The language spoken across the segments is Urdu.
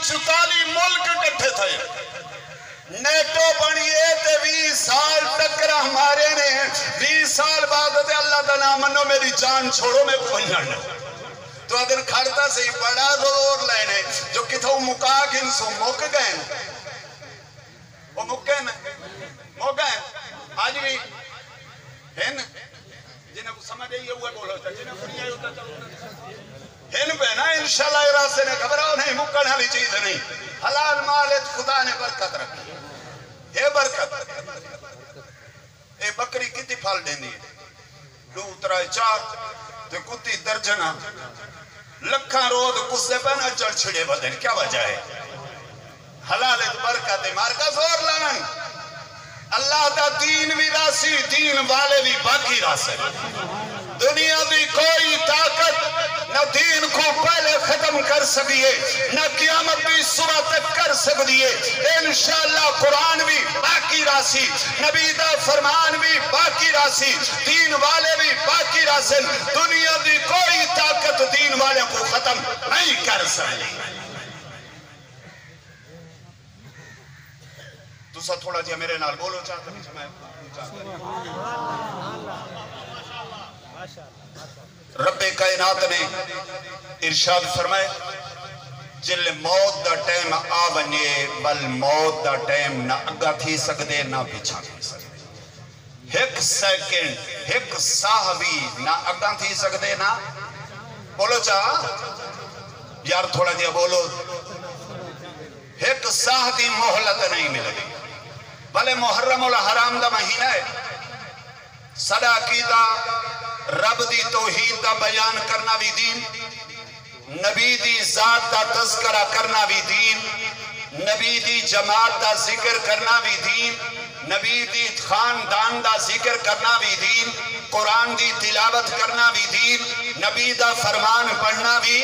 44 ملک کٹھے تھے نیٹو بنیے تے 20 سال ٹکرا ہمارے نے 20 سال بعد تے اللہ دا نام منو میری جان چھوڑو میں کوئی لڑنا تو ادھر کھڑتا سے بڑا زور لینے جو کتھو مکا گن سو مک گئے وہ مکے میں آج بھی ہن جنہیں کو سمجھ آئیے ہوئے بولو جنہیں کو نہیں آئی ہوتا چلو ہن پہ نا انشاءاللہ اراسے نے گھبراؤ نہیں مکن والی چیز نہیں حلال مالت خدا نے برکت رکھی ہے برکت اے بکری کتی پھال دینی ہے 2 3 4 تے کتی درجنہ لکھاں رود کسے پہ نہ چڑھ چھڑے بدن کیا وجہ ہے حلالت برکت مارکا زور لانن اللہ دا دین بھی راسی دین والے بھی باقی راسے دنیا بھی کوئی طاقت نہ دین کو پہلے ختم کر سکیے نہ قیامت بھی صبح تک کر سکیے انشاءاللہ قرآن بھی باقی راسی نبی دا فرمان بھی باقی راسی دین والے بھی باقی راسن دنیا بھی کوئی طاقت دین والے کو ختم نہیں کر سکتی تو سا تھوڑا جی میرے نال بولو چاہتا نہیں رب کائنات نے ارشاد فرمائے جل موت دا ٹیم آونے بل موت دا ٹیم نہ اگا تھی سکدے نہ پیچھا تھی سکدے 1 سیکنڈ 1 ساہ بھی نہ اگا تھی سکدے نہ بولو چاہ یار تھوڑا جی بولو 1 ساہ دی محلت نہیں ملے گی بلے محرم الحرام دا مہینہ ہے صدا عقیدہ رب دی توحید دا بیان کرنا بھی دین نبی دی ذات دا تذکرہ کرنا بھی دین نبی دی جماعت دا ذکر کرنا بھی دین نبی دی خاندان دا ذکر کرنا بھی دین قرآن دی تلاوت کرنا بھی دین نبی دا فرمان پڑھنا بھی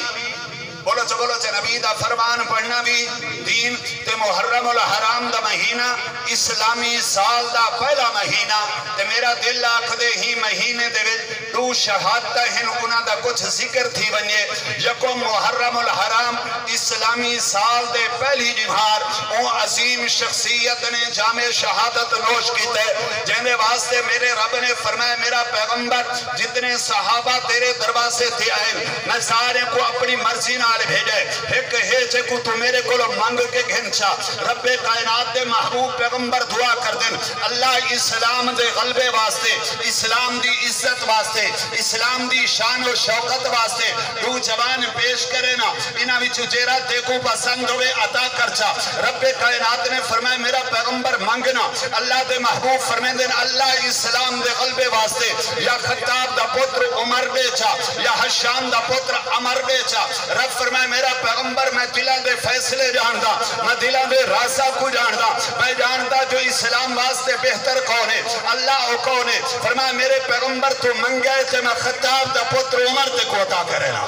بولو چا نبی دا فرمان پڑھنا بھی دین تے محرم الحرام دا مہینہ اسلامی سال دا پہلا مہینہ تے میرا دل آکھ دے ہی مہینے دے تو شہادتہ ہن انہاں دا کچھ ذکر تھی بنیے یکم محرم الحرام اسلامی سال دے پہلی جمہار او عظیم شخصیت نے جامع شہادت نوش کی تے جہنے واسطے میرے رب نے فرمایا میرا پیغمبر جتنے صحابہ تیرے دروازے تھے آئے میں سارے کو اپنی مرضی نہ بھیجے ایک ہیچے کو تو میرے کو منگ کے گھنچا رب کائنات دے محبوب پیغمبر دعا کر دیں اللہ اسلام دے غلبے واسطے اسلام دی عزت واسطے اسلام دی شان و شوقت واسطے دو جوان پیش کرے نا انہاں وچ جیرا دیکھو پسند ہوئے عطا کرچا رب کائنات نے فرمایا میرا پیغمبر منگنا اللہ دے محبوب فرمائیں دیں اللہ اسلام دے غلبے واسطے یا خطاب دا پتر عمر بیچا یا حشام دا پتر عمر بیچا رب فرمائے میرا پیغمبر میں دلان دے فیصلے جاندا میں دلان دے راسہ کو جاندا میں جاندا جو اسلام واسطے بہتر کون ہے اللہ او کون ہے فرمائے میرے پیغمبر تو منگے تھے میں خطاب دا پتر عمر تے کو عطا کرے نا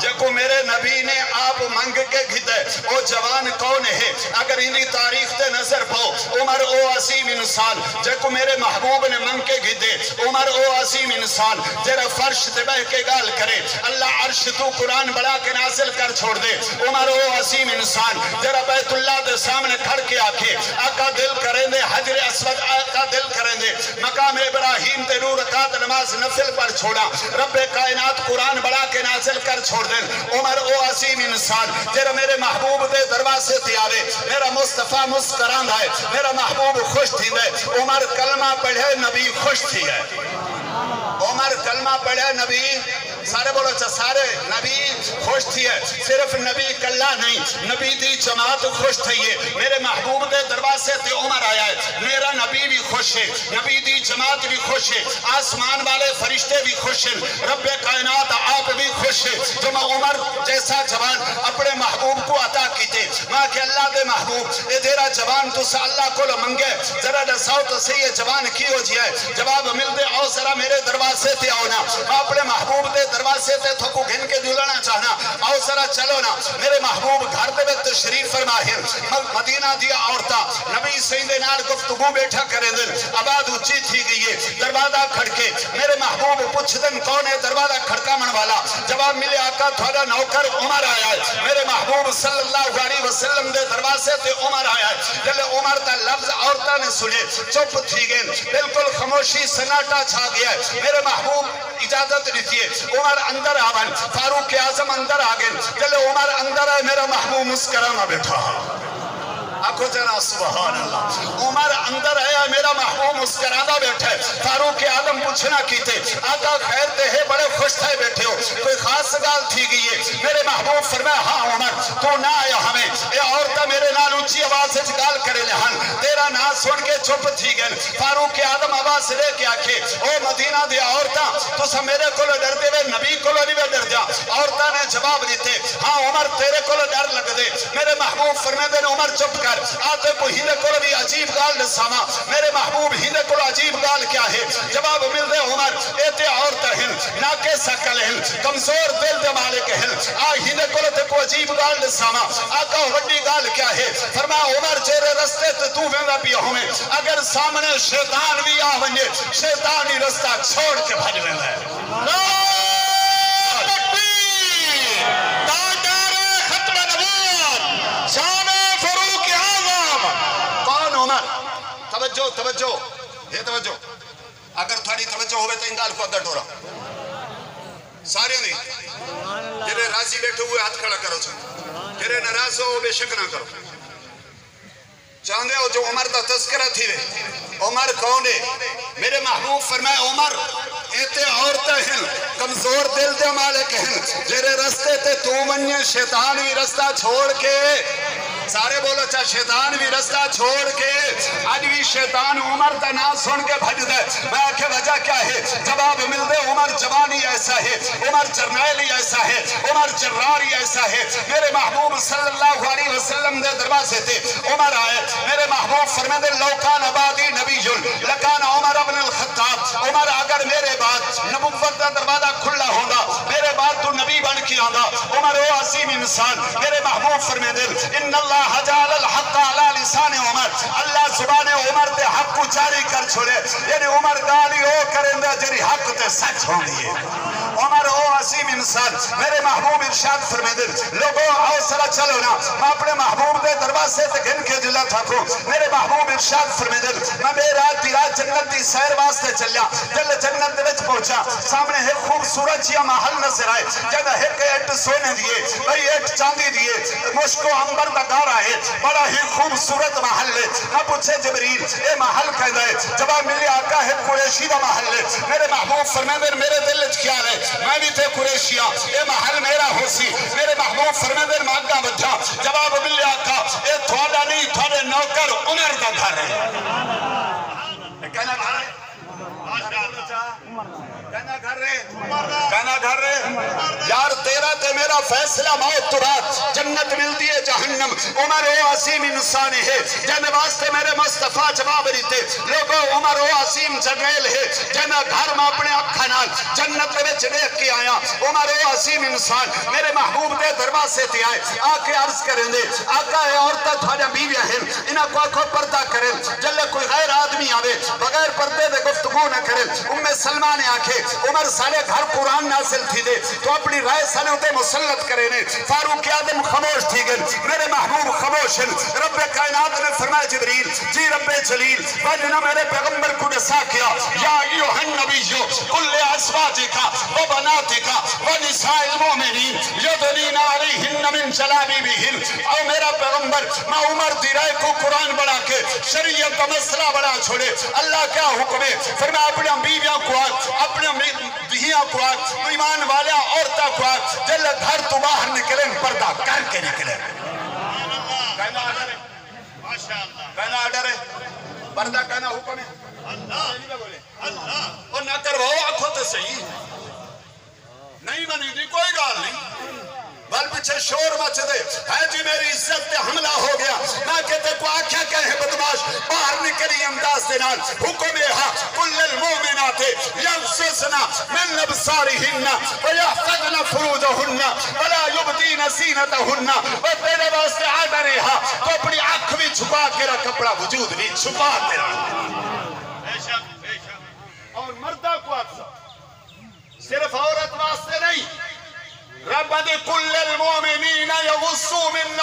جکو میرے نبی نے آپ منگ کے گھتے او جوان کون ہے اگر انہی تاریخ تے نظر پاؤ عمر او عظیم انسان جکو میرے محبوب نے منگ کے گھتے عمر او عظیم انسان جرا فرش تے بہ کے گال کرے اللہ عرش تو قرآن بڑا کے نازل کر چھوڑ دے عمر او عظیم انسان جرا بیت اللہ دے سامنے کھڑ کے آکھے آقا دل کریں دے حجر اسود آقا دل کریں دے مقام ابراہیم تے نور رکعت نماز نفل پر چھوڑا رب کائنات قرآن بڑا کے نازل کر چھوڑ دے عمر او عظیم انسان تیرا میرے محبوب دے دروازے تھی آوے میرا مصطفیٰ مسکران ہے میرا محبوب خوش تھی دے عمر کلمہ پڑھے نبی خوش تھی ہے عمر کلمہ پڑھے نبی سارے بولو چا سارے نبی خوش تھی ہے صرف نبی کلہ نہیں نبی دی جماعت خوش تھی ہے میرے محبوب دے دروازے تھی عمر آیا ہے میرا نبی بھی خوش ہے نبی دی جماعت بھی خوش ہے آسمان والے فرشتے بھی خوش ہیں رب کائنات آپ بھی خوش ہے جو میں عمر جیسا جوان اپنے محبوب کو عطا کیتے ماں کہ اللہ دے محبوب اے دیرا جوان تو سا اللہ کو لمنگے ذرا دساؤ تو سے یہ جوان کی ہو جائے جواب مل دے آؤ ذرا میرے دروازے تھے آؤنا میں اپنے محبوب دے دروازے تے تھوکو گھن کے دلنا چاہنا آؤ ذرا چلو نا میرے محبوب گھر دے میں تشریف فرماہر مدینہ دیا عورتا نبی سید نال گفتگو بیٹھا کرے دن آباد اچھی تھی گئی ہے دروازہ کھڑکے میرے محبوب پوچھ دن کون ہے دروازہ کھڑکا من والا جواب ملے آقا تھوڑا نوکر عمر آیا ہے میرے محبوب محبوب صلی اللہ علیہ وسلم دے دروازے تے عمر آیا جلے عمر دا لفظ عورتہ نے سنے چپ تھی گئے بالکل خاموشی سناٹا چھا گیا ہے میرے محبوب اجازت دیتی ہے عمر اندر آون فاروق اعظم اندر آگئے جلے عمر اندر آئے میرا محبوب مسکرانا بیٹھا آنکھو جنا سبحان اللہ عمر اندر آیا میرا محبوب مسکرانا بیٹھا ہے فاروق اعظم پوچھنا کیتے آقا خیر تے ہے بڑے خوش تھے بیٹھے ہو کوئی خاص گال تھی گئی ہے میرے محبوب فرمایا ہاں عمر تو نہ آیا ہمیں اے عورتہ میرے نال اونچی آواز سے گال کرے لہن تیرا نا سن کے چپ تھی گئے فاروق اعظم آواز لے کے آکھے او مدینہ دے عورتہ تو سا میرے کو ڈر دے وے نبی کو نہیں ڈر جا عورتہ نے جواب دیتے ہاں عمر تیرے کو ڈر لگ دے میرے محبوب فرمائے دے عمر چپ کر آتے کو ہیندے کو بھی عجیب گال نساما میرے محبوب ہیندے کو عجیب گال کیا ہے جواب مل دے عمر ایتے عورتہ ہیں ناکے سکل ہیں کمزور دل دے مالک ہیں ہیندے کو عجیب گال نساما آقا وڈی گال کیا ہے فرمایا عمر جیرے رستے تو ویندہ بھی ہمیں اگر سامنے شیطان بھی آونے شیطانی رستہ چھوڑ کے بھج ویندہ ہے توجہ یہ توجہ اگر تھوڑی توجہ ہوئے تو اندال کو اندر ڈورا سارے نہیں جنہیں راضی بیٹھے ہوئے ہاتھ کھڑا کرو جنہیں ناراض ہو بے شک نہ کرو چاہندے ہو جو عمر دا تذکرہ تھی رہے عمر کون ہے میرے محبوب فرمائے عمر ایتے عورتیں ہیں کمزور دل دے مالک ہیں جنہیں رستے تے تو منیے شیطان بھی رستہ چھوڑ کے سارے بولو چاہ شیطان بھی رستہ چھوڑ کے آج بھی شیطان عمر دا نام سن کے بھج دے میں آکھے وجہ کیا ہے جواب مل دے عمر جوانی ایسا ہے عمر جرنیلی ایسا ہے عمر جراری ایسا ہے میرے محبوب صلی اللہ علیہ وسلم دے دروازے تھے عمر آئے میرے محبوب فرمائے دے لوکان عبادی نبی لکان عمر ابن الخطاب عمر اگر میرے بعد نبوت دا دروازہ کھلا ہوگا میرے بعد تو نبی بن کے آنگا عمر وہ عظیم انسان میرے محبوب فرمائے دے ان اللہ حجال الحق علی لسان عمر اللہ زبان عمر تے حق کو جاری کر چھوڑے یعنی عمر گالی او کریں دے جری حق تے سچ ہوں گی عمر او عظیم انسان میرے محبوب ارشاد فرمائے دے لوگوں آؤ سرا چلو نا میں اپنے محبوب دے دروازے تے گھن کے جلا تھا کو میرے محبوب ارشاد فرمائے دے میں بے رات دی رات جنت دی سیر واسطے چلیا جل جنت دے وچ پہنچا سامنے ہے خوبصورت جیا محل نظر آئے جگہ ہے کہ ایٹ سونے دیے بھئی ایٹ چاندی دیے مشکو امبر دا گار آئے بڑا ہی خوبصورت محل ہے میں پوچھے جبریل اے محل کہہ دے جواب ملی آقا ہے قریشی دا محل ہے میرے محبوب فرمائے میرے دل اچھ کیا ہے میں بھی تھے قریشیاں اے محل میرا ہو سی میرے محبوب فرمائے مانگا بچھا جواب ملی آقا اے تھوڑا نہیں تھوڑے نوکر عمر دا گھر ہے کہنا گھر ہے کہنا گھر رہے یار تیرا تے میرا فیصلہ موت تو رات جنت ملتی ہے جہنم عمر او عظیم انسان ہے جن واسطے میرے مصطفیٰ جواب دیتے لوگوں عمر او عظیم جنریل ہے جن گھر میں اپنے اکھا نال جنت میں دیکھ کے آیا عمر او عظیم انسان میرے محبوب دے دروازے تے آئے آکے عرض کریں دے آقا ہے عورتہ تھوڑا بیویاں ہیں انہاں کو آنکھوں پردہ کریں جلے کوئی غیر آدمی آوے بغیر پردے دے گفتگو نہ کریں سلمہ نے آکھے عمر سارے گھر قرآن نازل تھی دے تو اپنی رائے سالے ہوتے مسلط کرے نے فاروق اعظم خاموش تھی گئے میرے محبوب خاموش ہیں رب کائنات نے فرمایا جبریل جی رب جلیل وجنا میرے پیغمبر کو نسا کیا یا ایوہ النبیو کل ازواجکا و بناتکا و نساء المومنین یدنین علیہن من جلابی بہن او میرا پیغمبر میں عمر دی رائے کو قرآن بڑھا کے شریعت کا مسئلہ بڑھا چھوڑے اللہ کیا حکم ہے فرمایا اپنے بیویاں کو اپنے دہیاں کو ایمان والا عورتہ کو جل گھر تو باہر نکلیں پردہ کر کے نکلیں کہنا آڈر ہے کہنا آڈر ہے پردہ کہنا حکم ہے اللہ اور نہ کرو آنکھوں تے صحیح نہیں منی دی کوئی گال نہیں بل پچھے شور مچ دے ہے جی میری عزت تے حملہ ہو گیا میں کہتے کو آکھا کہے بدماش باہر نکلی امداز دینال حکم یہاں کل المومنات یغسسنا من ابصارہن ویحفظن فروجہن ولا یبدین زینتہن و تیرے واسطے آڈر یہاں تو اپنی آنکھ بھی چھپا کے رکھ اپنا وجود بھی چھپا کے رکھ اور مردہ کو صرف عورت واسطے نہیں رب دے کل المومنین یغصو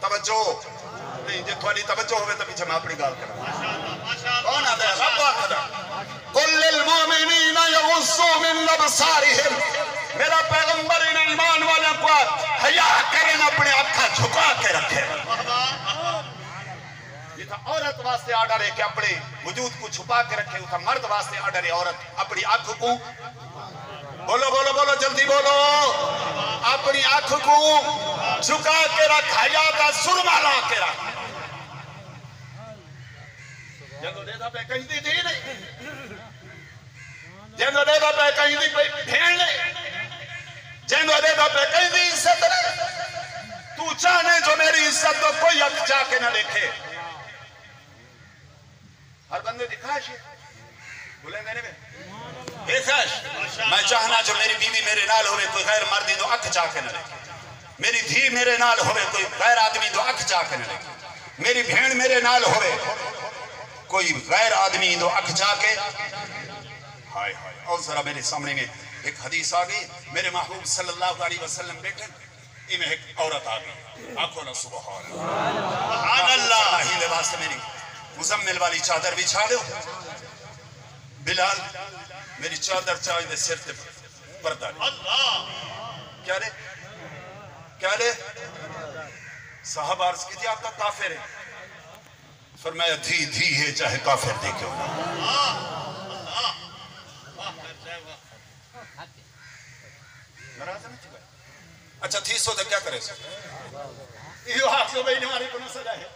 توجہ نہیں جے تھوڑی توجہ ہوئے تو پیچھے میں اپنی گال کروں کون آتا ہے رب آخدا قل للمؤمنین یغضوا من ابصارهم میرا پیغمبر ان ایمان والے کو حیا کریں اپنے آنکھیں جھکا کے رکھے یہ تھا عورت واسطے آرڈر ہے کہ اپنے وجود کو چھپا کے رکھے وہ تھا مرد واسطے آرڈر ہے عورت اپنی آنکھ کو بولو بولو بولو جلدی بولو اپنی آنکھ کو جھکا کے رکھ حیا کا سرما لا کے رکھ جنو دیدہ پہ کہیں دی تھی نہیں جنو دیدہ پہ کہیں دی بھیڑ نہیں جنو دیدہ پہ کہیں دی عزت نہیں تو چاہنے جو میری عزت تو کوئی اک جا کے نہ دیکھے ہر بندے دکھاش ہے بولیں گے نہیں میں چاہنا جو میری بیوی میرے نال ہوئے کوئی غیر مردی دو اکھ جا کے نہ لکھے میری دھی میرے نال ہوئے کوئی غیر آدمی دو اکھ جا کے نہ لکھے میری بھیڑ میرے نال ہوئے کوئی غیر آدمی دو اکھ جا کے ہائے ہائے اور ذرا میرے سامنے میں ایک حدیث آگئی میرے محبوب صلی اللہ علیہ وسلم بیٹھے میں ایک عورت آگئی آنکھوں نہ سبحان اللہ ہی لباس سے میری مزمل والی چادر بھی چھا دو بلال میری چادر چاہی دے سر تے پردہ کیا لے کیا لے صحابہ عرض کی تھی آپ کا کافر ہے فرمایا دھی دھی ہے چاہے کافر دے کیوں اچھا تھی سو دے کیا کرے سو یہ آگ سے بھئی نماری کو نہ سجا ہے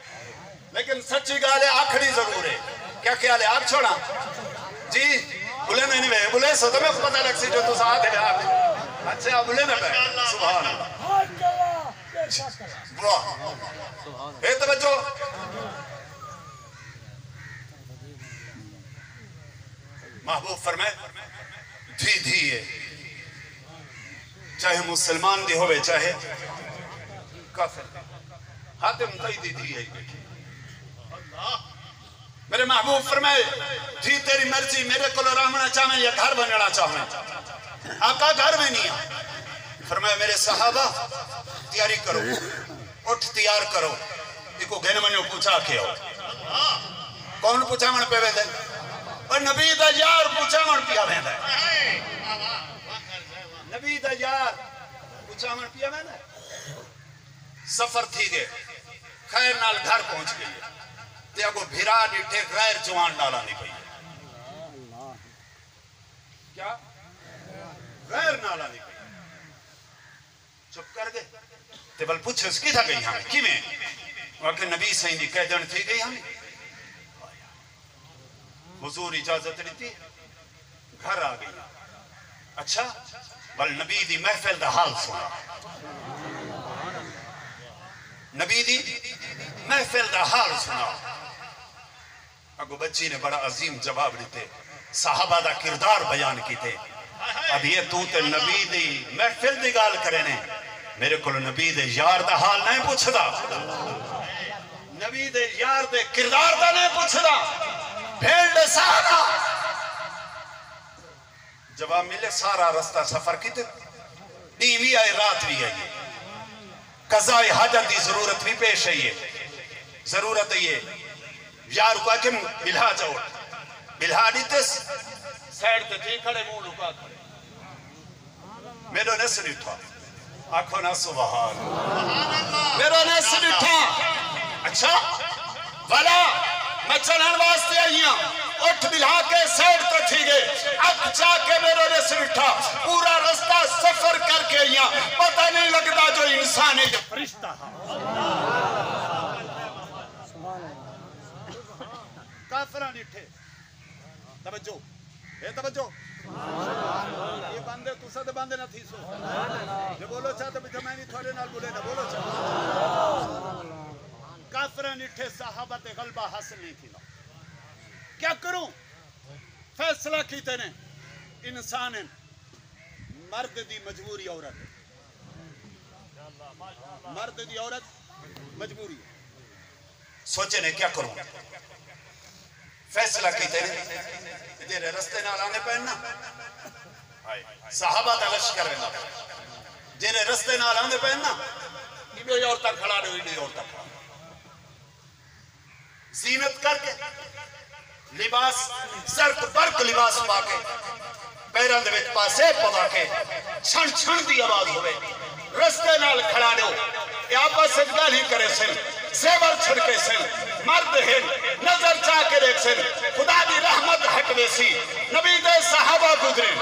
لیکن سچی گالے آکھڑی ضرور ہے کیا کیا لے آگ چھوڑا جی بلے میں نہیں بھئی بلے سو تو میں پتہ لگ سی جو تو ساتھ ہے آگ اچھا بلے میں بھئی سبحان اللہ واہ اے توجہ محبوب فرمائے دھی دھی ہے چاہے مسلمان دی ہوئے چاہے کافر حاتم قیدی دھی ہے میرے محبوب فرمائے دھی تیری مرضی میرے کو رہنا چاہیں یا گھر بننا چاہیں آقا گھر میں نہیں ہے فرمائے میرے صحابہ تیاری کرو اٹھ تیار کرو ایکو گھن منو پوچھا کے ہو کون پوچھا من پہ ویدے اور نبی دا یار پوچھا من پیا ویدے نبی دا یار پوچھا من پیا ویدے سفر تھی گئے خیر نال گھر پہنچ گئی تے اگو بھیرا ڈٹھے غیر جوان ڈالا نہیں پئی کیا غیر نالا نہیں پئی چپ کر گئے تے بل پوچھے اس کی تھا گئی ہمیں کی میں وقت نبی سہی دی کہہ دن تھی گئی ہمیں حضور اجازت لیتی گھر آ گئی اچھا بل نبی دی محفل دا حال سنا نبی دی محفل دا حال سنا اگو بچی نے بڑا عظیم جواب لیتے صحابہ دا کردار بیان کیتے اب یہ تو تے نبی دی محفل دی گال کرے نے میرے کو نبی دے یار دا حال نہیں پوچھ دا نبی دے یار دے کردار دا نہیں پوچھ دا بھیڑ دے سارا جواب ملے سارا رستہ سفر کیتے دین بھی آئے رات بھی آئے قضاء حاجت دی ضرورت بھی پیش ہے یہ ضرورت ہے یہ یار کو کہ بلہا جاؤ بلہا دیتے سیڈ تے تھی کھڑے موں لکا کھڑے میرے نسل اٹھا آنکھوں نہ سبحان میرے نسل اٹھا اچھا والا میں چلن واسطے آئی ہوں اٹھ بلہا کے سیڈ تے تھی گئے اب جا کے میرے نسل اٹھا پورا رستہ سفر کر کے آئی ہوں پتہ نہیں لگتا جو انسان ہے جو فرشتہ کافران اٹھے توجہ اے توجہ یہ بندے تو سد بندے نہ تھی سو جو بولو چاہتے بھی میں نہیں تھوڑے نال بولے نہ بولو چاہتے کافران اٹھے صحابت غلبہ حاصل نہیں تھی کیا کروں فیصلہ کیتے نے انسان مرد دی مجبوری عورت مرد دی عورت مجبوری سوچے نے کیا کروں فیصلہ کیتے ہیں تیرے رستے نال آنے پہننا صحابہ دا لشکر ہے جنہیں رستے نال آندے پہن نا یہ عورتہ کھڑا دو یہ عورتہ کھڑا زینت کر کے لباس زرق برق لباس پا کے پیران دے وچ پاسے پوا کے چھن چھن دی آواز ہوئے رستے نال کھڑا دو یہ آپس سے گالی کرے سن زیور چھڑکے سن مرد ہیں نظر چاہ کے دیکھ سن خدا دی رحمت ہٹوے سی نبی دے صحابہ گزرین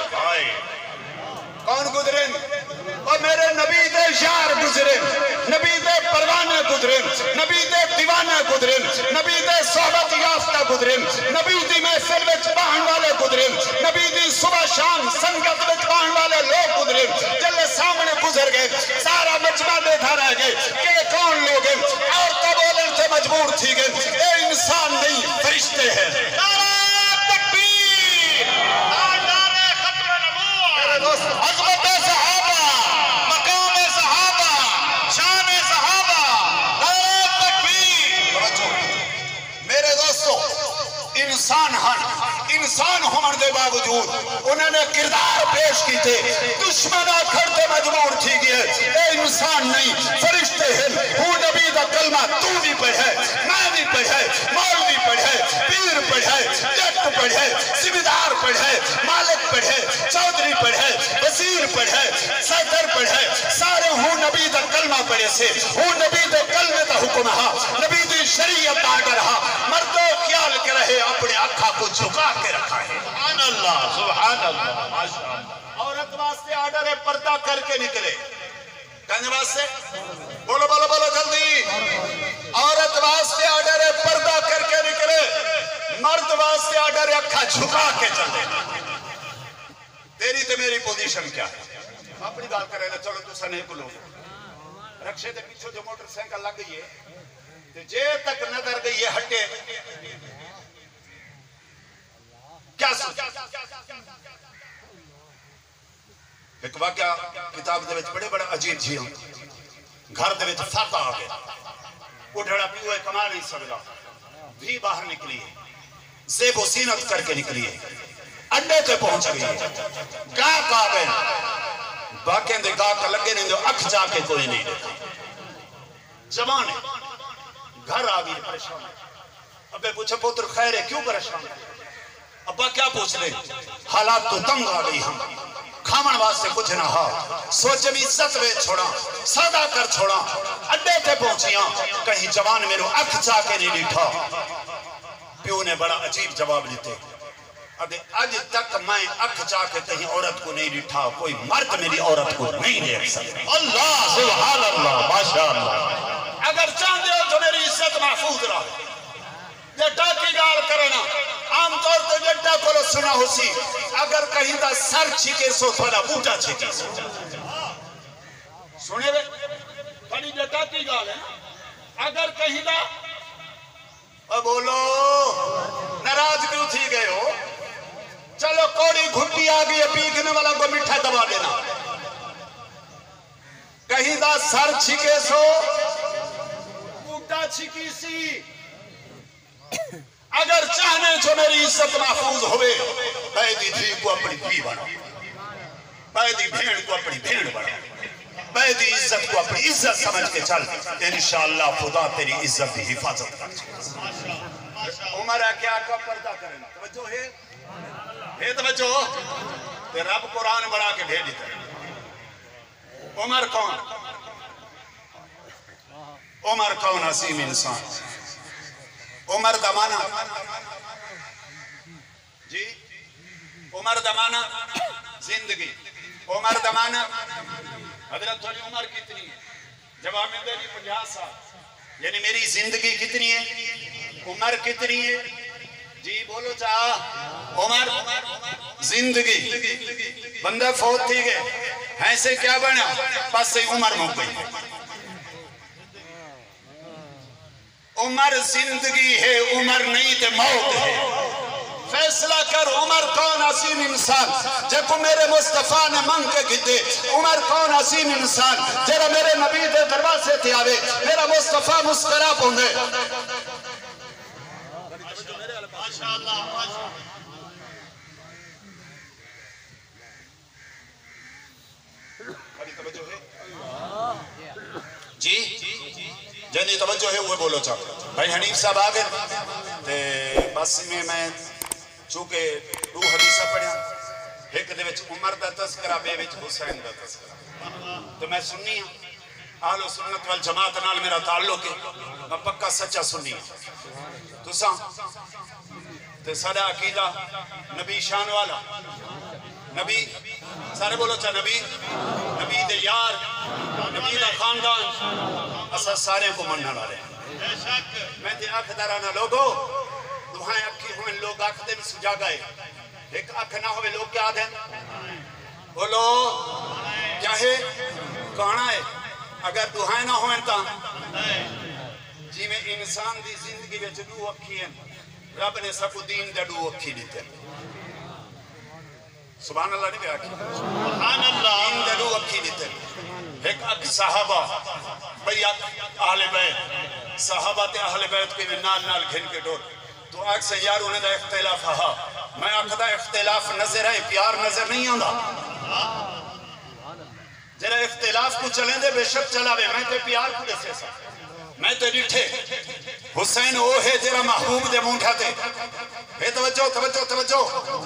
کون گزرین اور میرے نبی دے یار گزرین نبی دے پروانے گزرین نبی دے دیوانے گزرین نبی دے صحبت یافتہ گزرین نبی دی محفل وچ باہن والے گزرین نبی دی صبح شام سنگت وچ باہن والے لوگ گزرین جلے سامنے گزر گئے سارا مجمع بیٹھا رہ گئے کہ کون لوگ ہیں اور قبولن سے مجبور تھی گئے اے انسان نہیں فرشتے ہیں عظمت صحابہ مقام صحابہ شان صحابہ نعرہ تکبیر میرے دوستو انسان ہونے دے باوجود انہوں نے کردار پیش کی تھے دشمنہ کھڑتے مجبور تھی گئے اے انسان نہیں فرشتے ہیں وہ نبی دا کلمہ تو بھی پڑھے میں بھی پڑھے مولوی پڑھے پیر پڑھے جٹ پڑھے سمدار پڑھے مالک پڑھے چودھری پڑھے وزیر پڑھے صدر پڑھے سارے ہوں نبی دا کلمہ پڑھے سے ہوں نبی دا کلمہ دا حکم رہا نبی دی شریعت آگا رہا مردوں خیال کے رہے اپنے آنکھا کو جھکا کے رکھا ہے سبحان اللہ ماشاءاللہ عورت واسطے آرڈر ہے پردہ کر کے نکلے کہنے واسطے بولو بولو بولو جلدی عورت واسطے آرڈر ہے پردہ کر کے نکلے مرد واسطے آرڈر ہے اکھا جھکا کے چلے تیری تے میری پوزیشن کیا ہے اپنی بات کرے نا چلو تو سنے کو لوگ رکشے دے پیچھو جو موٹر سائیکل لگ گئی ہے جے تک نظر گئی ہے ہٹے کیا سوچ ایک واقعہ کتاب دے وچ بڑے بڑا عجیب جی ہوں گھر دے وچ فاقہ آگے اٹھڑا پیوے کما نہیں سکتا بھی باہر نکلی ہے زیب و زینت کر کے نکلی ہے انڈے تے پہنچ گئی ہے گاہ آگے باقیں دے گاہ کا لگے نہیں دو اکھ جا کے کوئی نہیں دیتا جوان ہے گھر آگئی پریشان ابے پوچھا پوتر خیر ہے کیوں پریشان ابا کیا پوچھ لے حالات تو تنگ آ گئی ہم کھامن واسطے کچھ نہ ہا سوچے بھی عزت وے چھوڑا سادہ کر چھوڑا اڈے تے پہنچیاں کہیں جوان میرے اکھ جا کے نہیں لیٹھا پیو نے بڑا عجیب جواب لیتے آج تک میں اکھ جا کے کہیں عورت کو نہیں لیٹھا کوئی مرد میری عورت کو نہیں دیکھ سکتا اللہ سبحان اللہ ماشاءاللہ اگر چاہتے ہو تو میری عزت محفوظ رہا جٹا کی گال کرنا عام طور تو جٹا کو لو سنا ہو سی اگر کہیں دا سر چھکے سو تھوڑا بوٹا چھکے سو سنے بے بڑی جٹا کی گال ہے اگر کہیں دا بولو ناراض کیوں تھی گئے ہو چلو کوڑی گھٹی آگئی پیگنے والا کو مٹھا دبا دینا کہیں دا سر چھکے سو بوٹا چھکی سی اگر چاہنے جو میری عزت محفوظ ہوئے بیدی دھی کو اپنی بھی بنا بیدی بھیڑ کو اپنی بھیڑ بنا بیدی عزت کو اپنی عزت سمجھ کے چل انشاءاللہ خدا تیری عزت کی حفاظت کر عمر ہے کیا کا پردہ کرنا توجہ ہے توجہ تے رب قرآن بڑھا کے بھیج دیتا ہے عمر کون عمر کون عظیم انسان عمر دمانا جی عمر دمانا زندگی عمر دمانا حضرت تھوڑی عمر کتنی ہے جواب میں دے 50 سال یعنی میری زندگی کتنی ہے عمر کتنی ہے جی بولو چاہا عمر زندگی بندہ فوت تھی گئے ایسے کیا بنا بس سے عمر مو گئی عمر زندگی ہے عمر نہیں تے موت ہے فیصلہ کر عمر کون عظیم انسان جب کو میرے مصطفیٰ نے منگ کے گھتے عمر کون عظیم انسان جب میرے نبی دے دروازے تھے آوے میرا مصطفیٰ مسکرا پہنے بڑی توجہ ہے جنی توجہ ہے وہ بولو چاہو بھائی حنیف صاحب آگئے بس میں چونکہ دو حدیثہ پڑھیا ایک دے وچ عمر دا تذکرہ بے وچ حسین دا تذکرہ تو میں سننی ہوں اہل سنت والجماعت نال میرا تعلق ہے میں پکا سچا سننی ہوں تو ساں تے سارا عقیدہ نبی شان والا نبی سارے بولو چاہ نبی دے یار نبی دا خاندان اسا سارے کو مننا رہے ہیں میں تے آنکھ دارانا لوگو دعائیں اکھی ہوئے لوگ آنکھ دے میں سجا گئے ایک آنکھ نہ ہوئے لوگ کیا دیں بولو کیا ہے کہنا ہے اگر دعائیں نہ ہوئے تا جی میں انسان دی زندگی میں جدو اکھی ہیں رب نے سکو دین دے دو اکھی دیتے سبحان اللہ نہیں بیاکی سبحان اللہ دین دے دو اکھی دیتے ایک اک صحابہ بھئی اہل بیت صحابہ تے اہل بیت کے نال نال گھن کے ڈور تو آگ سے یار انہیں دا اختلاف ہا میں آنکھ دا اختلاف نظر ہے پیار نظر نہیں آندا جرہ اختلاف کو چلیں دے بے شک چلاوے میں تے پیار کو دیسے سا میں تے ڈٹھے حسین او ہے جرہ محبوب دے مونٹھا تے اے توجہ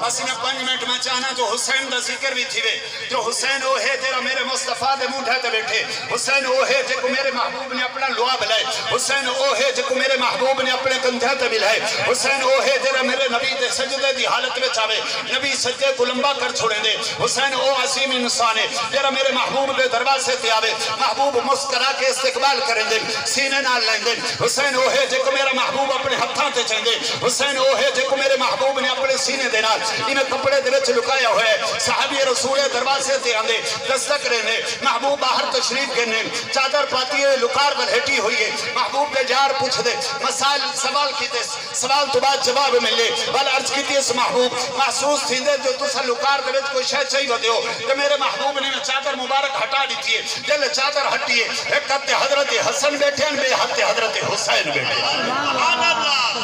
بس میں 5 منٹ میں چاہنا جو حسین دا ذکر بھی تھی وے جو حسین او ہے جرہ میرے مصطفیٰ دے مونٹھا تے بیٹھے حسین او ہے جے کو میرے محبوب نے اپنا لعا بلائے حسین او ہے جے کو میرے محبوب نے اپنے کندھا تے بلائے حسین او ہے جرہ میرے نبی دے سجدے دی حالت میں چاہے نبی سجدے کو لمبا کر چھوڑیں دے حسین او عظیم انسان ہے جرہ میرے محبوب دے دروازے تے آوے محبوب مسکرا کے استقبال کریں دے سینے نال لیں دے حسین او ہے جے کو میرا محبوب اپنے ہتھاں تے چاہیں دے حسین او ہے جے کو میرے محبوب نے اپنے سینے دے نال انہیں کپڑے دے وچ لکایا ہوئے صحابی رسول دروازے تے آندے دستک رہنے محبوب باہر تشریف کرنے چادر پاتی ہے لکار بلہٹی ہوئی ہے محبوب دے جار پوچھ دے مسائل سوال کیتے سوال تو بعد جواب ملے بل عرض کیتے اس محبوب محسوس تھی دے جو تسا لکار دے وچ کوئی شے چاہی بدے ہو کہ میرے محبوب نے چادر مبارک ہٹا دیتی ہے جل چادر ہٹی ہے ایک ہاتھ حضرت حسن بیٹھے ہیں بے ہاتھ حضرت حسین بیٹھے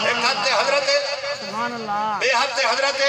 ایک ہاتھ حضرت بے حد حضرت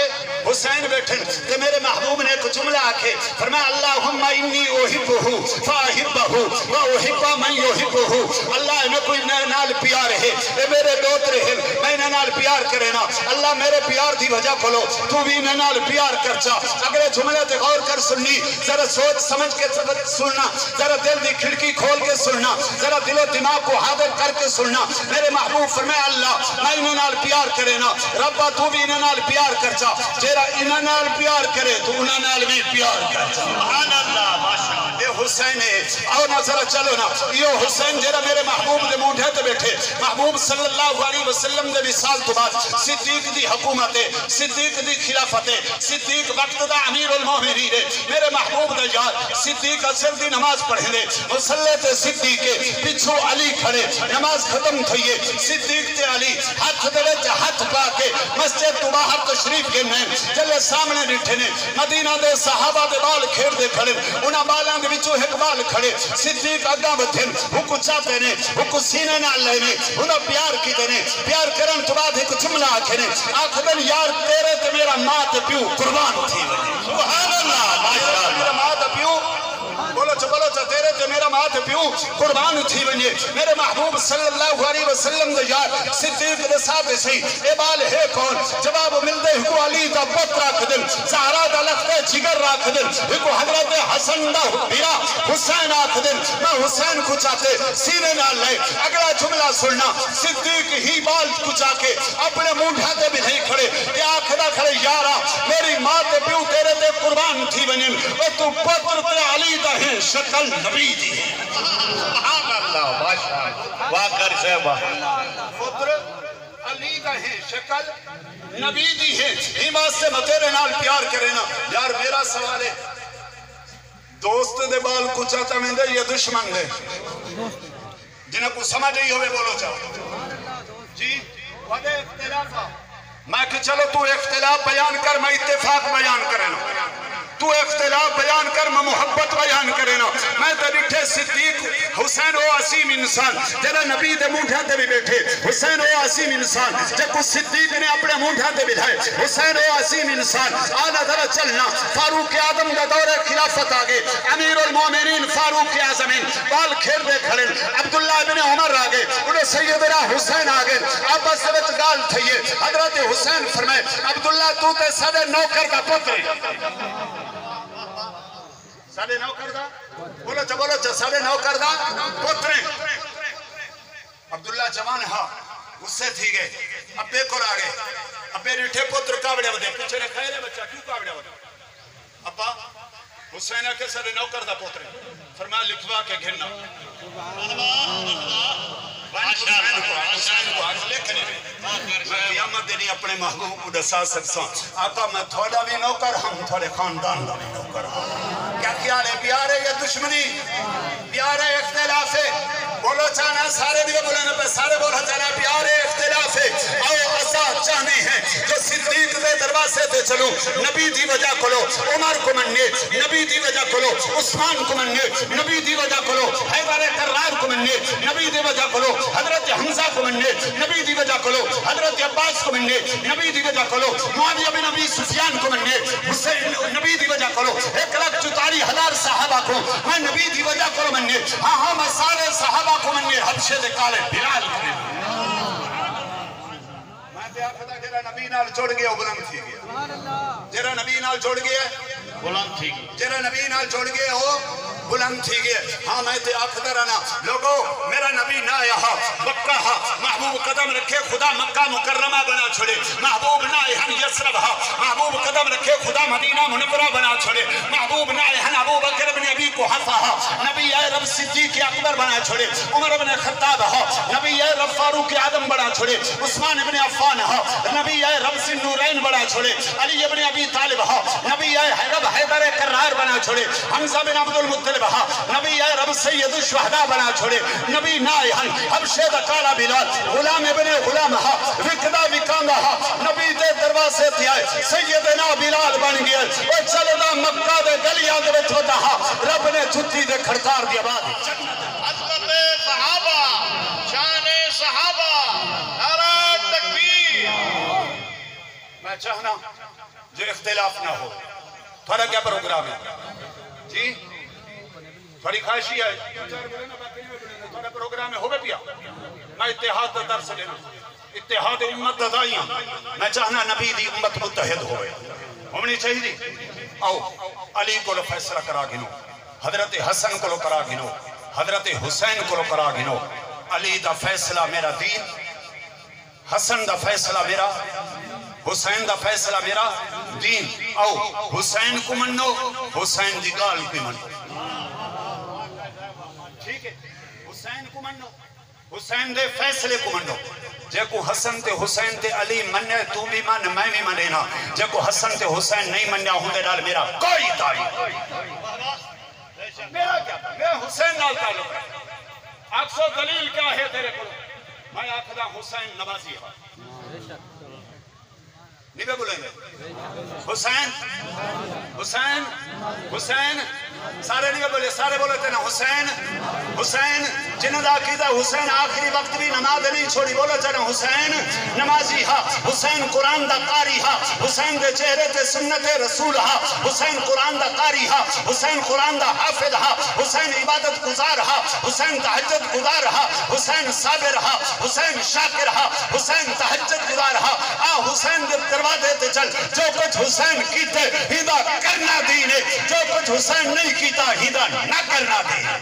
حسین بیٹھن کہ میرے محبوب نے ایک جملہ آکھے فرمایا اللہم انی اوہبہو فاہبہو و اوہبہ من یوہبہو اللہ میں کوئی نال پیار ہے اے میرے دوت رہے میں نال پیار کرے نا اللہ میرے پیار دی وجہ کھولو تو بھی نال پیار کر چا اگلے جملے تے غور کر سننی ذرا سوچ سمجھ کے سننا ذرا دل دی کھڑکی کھول کے سننا ذرا دل و دماغ کو حاضر کر کے سننا میرے محبوب فرمایا اللہ میں نال پیار کرے نا ربا تو بھی انہاں نال پیار کر چا جیرا انہاں نال پیار کرے تو انہاں نال بھی پیار کر چا سبحان اللہ ماشاءاللہ اے حسین ہے آؤ نا ذرا چلو نا یہ حسین جیرا میرے محبوب دے مونڈھے تے بیٹھے محبوب صلی اللہ علیہ وسلم دے وصال تو بعد صدیق دی حکومت ہے صدیق دی خلافت ہے صدیق وقت دا امیر المومنین ہے میرے محبوب دا یار صدیق اثر دی نماز پڑھیں دے مصلی تے صدیق کے پچھو علی کھڑے نماز ختم تھئیے صدیق تے علی ہاتھ دے وچ ہاتھ پا کے مسجد تو باہر تشریف کے میں جلے سامنے ڈٹھے نے مدینہ دے صحابہ دے بال کھیڑ دے کھڑے انہاں بالاں دے وچوں ایک بال کھڑے صدیق اگاں بدھن حکو چاہتے نے حکو سینے نال لے نے انہاں پیار کیتے نے پیار کرن تو بعد ایک جملہ آکھے نے آکھدن یار تیرے تے میرا ماں تے پیو قربان تھی سبحان اللہ ماشاءاللہ میرا ماں تے پیو بولو چا تیرے تے میرا ماں تے پیو قربان تھی ونجے میرے محبوب صلی اللہ علیہ وسلم دے یار صدیق دے ساتھ سی اے بال ہے کون جواب مل دے ہکو علی دا پت رکھ دن زہرا دا لخت جگر رکھ دن ہکو حضرت حسن دا بیرا حسین آکھ دن میں حسین کو چاہتے سینے نال لے اگلا جملہ سننا صدیق ہی بال کو چاہ کے اپنے مونڈھا تے بھی نہیں کھڑے کہ آکھدا کھڑے یارا میری ماں تے پیو تیرے تے قربان تھی ونجن او تو پتر تے علی دا ہے شکل نبی دی ہے سبحان اللہ ماشاءاللہ واقر صاحبہ پتر علی دا ہے شکل نبی دی ہے ایمان سے متیرے نال پیار کرے نا یار میرا سوال ہے دوست دے بال کو چاہتا میں دے یہ دشمن دے جنہیں کو سمجھ نہیں ہوئے بولو چاہو جی وعدے اختلاف میں کہ چلو تو اختلاف بیان کر میں اتفاق بیان کرے نا تو اختلاف بیان کر میں محبت بیان کرے نا میں تے ڈٹھے صدیق حسین او عظیم انسان جڑا نبی دے منڈھاں تے بھی بیٹھے حسین او عظیم انسان جب صدیق نے اپنے منڈھاں تے بٹھائے حسین او عظیم انسان آنا ذرا چلنا فاروق اعظم دا دور خلافت آگے امیر المومنین فاروق اعظم بال کھیل دے کھڑے عبداللہ بن عمر آگے انہیں سیدنا حسین آگے آپس وچ گال تھئیے حضرت حسین فرمائے عبداللہ تو تے ساڑے نوکر دا پتر ساڑے نوکر دا بولو چا ساڑے نوکر دا پتر عبداللہ جوان ہاں اس سے تھی گئے ابے کو آگے ابے ریٹھے پتر کاوڑے ودے پیچھے نے کھائے رہے بچہ کیوں کاوڑے ودے ابا حسین کے ساڑے نوکر دا پتر فرمایا لکھوا کے گھرنا حسین کو آج لکھنے میں قیامت دینی اپنے محبوب کو دسا سکساں آقا میں تھوڑا بھی نوکر ہم تھوڑے خاندان دا بھی نوکر کیا خیال ہے پیار ہے یا دشمنی پیار ہے اختلاف ہے بولو چاہنا سارے بھی بولنے پہ سارے بولو چاہنا پیار ہے اختلاف ہے آؤ آزاد چاہنے ہیں جو صدیق دے دروازے تے چلو نبی دی وجہ کھلو عمر کو مننے نبی دی وجہ کھلو عثمان کو مننے نبی دی وجہ کھلو حیدر کرار کو مننے نبی دی وجہ کھلو حضرت حمزہ کو مننے نبی دی وجہ کھلو حضرت عباس کو مننے نبی دی وجہ کھلو معاویہ بن ابی سفیان کو مننے نبی دی وجہ کھلو 1,44,000 صحابہ کو میں نبی دی وجہ کھلو مننے ہاں میں سارے صحابہ کو مننے حبشے دے کالے بلال کو مننے میں تے آخدا جیرا نبی نال جوڑ گیا بلند تھی گیا جیرا نبی نال جوڑ گیا بلند تھی گیا جیرا نبی نال جوڑ گیا ہو بلند تھی گئے ہاں میں تے آخدہ رہنا لوگو میرا نبی نہ یہاں مکہ ہاں محبوب قدم رکھے خدا مکہ مکرمہ بنا چھوڑے محبوب نہ یہاں یسرب ہاں محبوب قدم رکھے خدا مدینہ منورہ بنا چھوڑے محبوب نہ یہاں ابو بکر بن ابی قحافہ ہاں نبی اے رب صدیق اکبر بنا چھوڑے عمر بن خطاب ہاں نبی اے رب فاروق اعظم بنا چھوڑے عثمان بن عفان ہاں نبی اے رب ذوالنورین بنا چھوڑے علی بن ابی طالب ہاں نبی اے رب حیدر کرار بنا چھوڑے حمزہ بن عبد المطلب نبی اے رب سید الشہداء بنا چھوڑے نبی نائحن حبشے دا کالا بلال غلام ابن غلام ہا وکدہ وکاندہ ہا نبی دے دروازے تھی آئے سیدنا بلال بن گیا وہ چلدہ مکہ دے گلیاں دے بیٹھوتا ہا رب نے چھتی دے کھڑکار دیا بات عظمت صحابہ شان صحابہ نعرہ تکبیر میں چاہنا جو اختلاف نہ ہو تھوڑا کیا پروگرام ہے جی تھوڑی خواہشی ہے تھوڑا پروگرام ہے ہو گئے پیا میں اتحاد دا درس لینا اتحاد امت دائیاں میں چاہنا نبی دی امت متحد ہوئے ہمیں چاہی دی آؤ علی کو لو فیصلہ کرا گنو حضرت حسن کو لو کرا گنو حضرت حسین کو لو کرا گنو علی دا فیصلہ میرا دین حسن دا فیصلہ میرا حسین دا فیصلہ میرا دین آؤ حسین کو منو حسین دی گال کی منو ٹھیک ہے حسین کو منو حسین دے فیصلے کو منو جے کو حسن تے حسین تے علی مننے تو بھی من میں بھی منینا جے کو حسن تے حسین نہیں منیا ہوں دے ڈال میرا کوئی تعلق میرا کیا میں حسین نال تعلق اکسو دلیل کیا ہے تیرے کو میں آخدا حسین نمازی ہے نہیں بے بولیں گے حسین حسین حسین سارے نہیں بولے سارے بولے تھے نا حسین حسین جنہوں دا عقیدہ حسین آخری وقت بھی نماز نہیں چھوڑی بولے تھے نا حسین نمازی ہا حسین قرآن دا قاری ہا حسین دے چہرے تے سنت رسول ہا حسین قرآن دا قاری ہا حسین قرآن دا حافظ ہا حسین عبادت گزار ہا حسین تہجد گزار ہا حسین صابر ہا حسین شاکر ہا حسین تہجد گزار ہا حسین دے دروازے تے چل جو کچھ حسین کیتے ہیدہ کرنا دینے جو کچھ حسین نہیں کیتا ہیدہ نہ کرنا دینے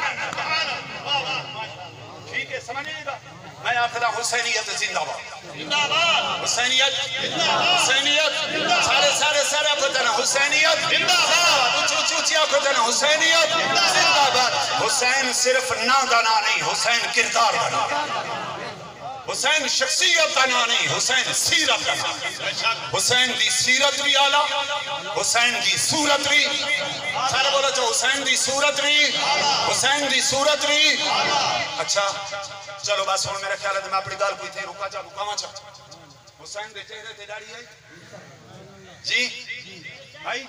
ٹھیک ہے سمجھئے گا میں آخدا حسینیت زندہ باد حسینیت حسینیت سارے کو جانا حسینیت زندہ باد اچھی کو جانا حسینیت زندہ باد حسین صرف نادانا نہیں حسین کردار بنا حسین شخصیت بنا نہیں حسین سیرت بنا حسین دی سیرت بھی آلہ حسین دی صورت بھی سارے بولا جو حسین دی صورت بھی حسین دی صورت بھی اچھا چلو بس ہوں میرے خیال ہے میں اپنی گال کوئی تھی رکا چاہ مکاما چاہ حسین دے چہرے تے ڈاڑی ہے جی بھائی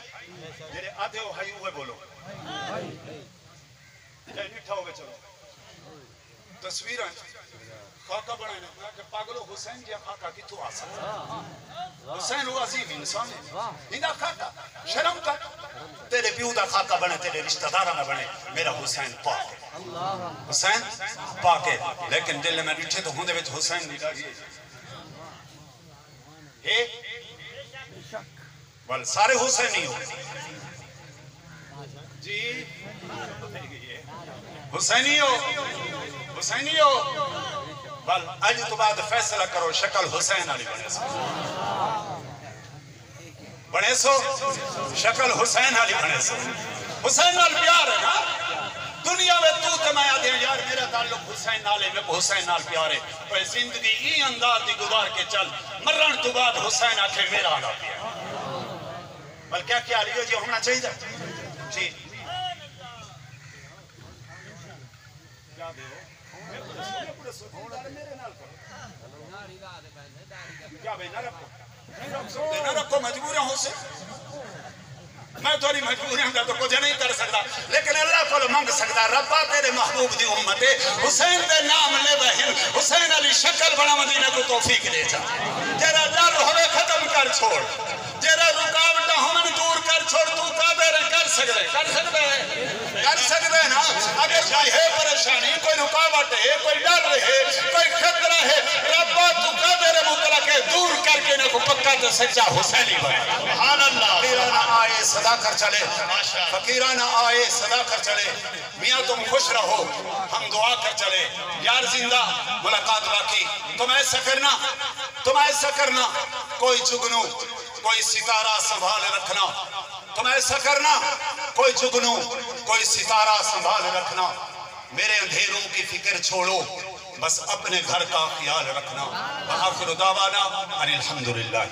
جڑے آدھے ہو ہائی ہوئے بولو جائے نٹھا ہوگے چلو تصویریں خاکہ بنائے نا کہ پاگلو حسین جی خاکہ کی تو آ سکتا حسین وہ عظیم انسان ہے ہندہ خاکہ شرم کر تیرے پیو دا خاکہ بنے تیرے رشتہ دارہ نہ بنے میرا حسین پاک ہے حسین پاک ہے لیکن دل میں ڈٹھے تو ہوندے وچ حسین نہیں لگی ہے بل سارے حسین نہیں ہو جی حسینی ہو بل اج تو بعد فیصلہ کرو شکل حسین علی بنے سو شکل حسین علی بنے سو حسین نال پیار ہے نا دنیا میں تو میں آدھے یار میرا تعلق حسین نالے میں حسین نال پیار ہے پر زندگی ای انداز دی گزار کے چل مرن تو بعد حسین آکھے میرا آگا پیار بل کیا لیو جی ہونا چاہیے جی کیا دے کیا بھئی نہ رکھو مجبوریاں ہو سے میں تھوڑی مجبوریاں کا تو کچھ نہیں کر سکتا لیکن اللہ کو منگ سکتا ربا تیرے محبوب دی امت حسین دے نام لے بہن حسین علی شکل بنا مدینہ کو توفیق دے جا تیرا ڈر ہوئے ختم کر چھوڑ تیرا رکاوٹہ ہمیں دور کر چھوڑ تو قادر کر سکتے ہیں نا اگر کوئی ہے پریشانی کوئی رکاوٹ ہے کوئی ڈر ہے کوئی خطرہ ہے ربا تو قادر مطلق ہے دور کر کے انہیں کو پکا تو سچا حسینی بنا سبحان اللہ فقیرانہ آئے صدا کر چلے فقیرانہ آئے صدا کر چلے میاں تم خوش رہو ہم دعا کر چلے یار زندہ ملاقات باقی تم ایسا کرنا کوئی جگنو کوئی ستارہ سنبھال رکھنا تم ایسا کرنا کوئی جگنو کوئی ستارہ سنبھال رکھنا میرے اندھیروں کی فکر چھوڑو بس اپنے گھر کا خیال رکھنا وآخر دعوانا ان الحمدللہ